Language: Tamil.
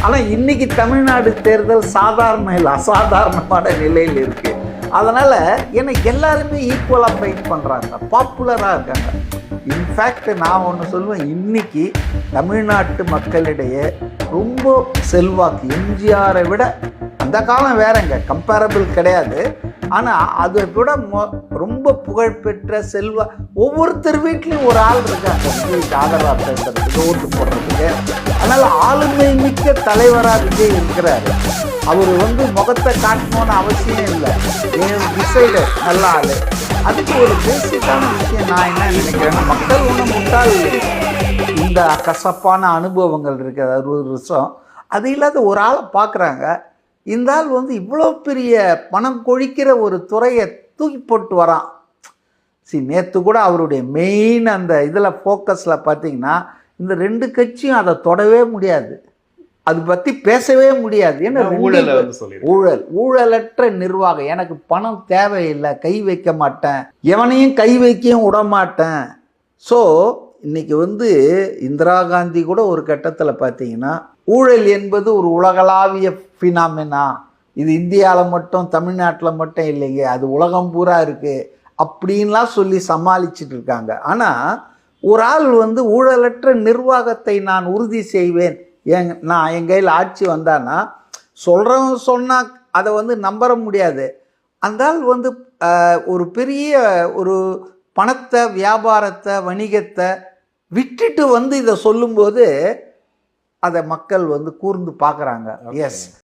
ஆனால் இன்னைக்கு தமிழ்நாடு தேர்தல் சாதாரண இல்லை, அசாதாரணமான நிலையில் இருக்கு. அதனால ஏன்னா எல்லாருமே ஈக்குவலாக ஃபைட் பண்ணுறாங்க, பாப்புலராக இருக்காங்க. இன்ஃபேக்ட் நான் ஒன்று சொல்லுவேன், இன்னைக்கு தமிழ்நாட்டு மக்களிடையே ரொம்ப செல்வாக்கு எம்ஜிஆரை விட, அந்த காலம் வேறங்க, கம்பேரபிள் கிடையாது. ஆனால் அதை விட ரொம்ப புகழ்பெற்ற ஒவ்வொருத்தர் வீட்லேயும் ஒரு ஆள் இருக்காங்க ஆதரவாக பேசுறதுக்கு, ஓட்டு போடுறதுக்கு. அதனால் ஆளுமை மிக்க தலைவராக விஜய் இருக்கிறாரு. அவர் முகத்தை காட்டணும்னு அவசியம் இல்லை, டிசைடு நல்ல ஆள். அதுக்கு ஒரு பேசிக்கான விஷயம் நான் என்ன நினைக்கிறேன்னா, மக்கள் ஒன்றும் முட்டாள் இல்லை. இந்த கசப்பான அனுபவங்கள் இருக்குது 60 வருஷம், அது இல்லாத ஒரு ஆளை பார்க்குறாங்க. இந்த ஆள் இவ்வளோ பெரிய பணம் கொழிக்கிற ஒரு துறையை தூக்கி போட்டு வரான். நேற்று கூட அவருடைய மெயின் அந்த இதில் ஃபோக்கஸில் பார்த்தீங்கன்னா, இந்த 2 கட்சியும் அதை தொடவே முடியாது, அது பற்றி பேசவே முடியாது. ஏன்னா ஊழலற்ற நிர்வாகம், எனக்கு பணம் தேவையில்லை, கை வைக்க மாட்டேன், எவனையும் கை வைக்கவும் விட மாட்டேன். ஸோ இன்னைக்கு இந்திரா காந்தி கூட ஒரு கட்டத்தில் பார்த்தீங்கன்னா, ஊழல் என்பது ஒரு உலகளாவிய ஃபினாமினா, இது இந்தியாவில் மட்டும் தமிழ்நாட்டில் மட்டும் இல்லைங்க, அது உலகம் பூரா இருக்குது அப்படின்லாம் சொல்லி சமாளிச்சுட்டு இருக்காங்க. ஆனால் ஒரு ஆள் ஊழலற்ற நிர்வாகத்தை நான் உறுதி செய்வேன், நான் என் கையில் ஆட்சி வந்தான்னா சொல்கிறவங்க சொன்னால் அதை நம்பற முடியாது. அந்த ஆள் ஒரு பெரிய ஒரு பணத்தை, வியாபாரத்தை, வணிகத்தை விட்டுட்டு இதை சொல்லும்போது அதை மக்கள் கூர்ந்து பார்க்குறாங்க. எஸ்,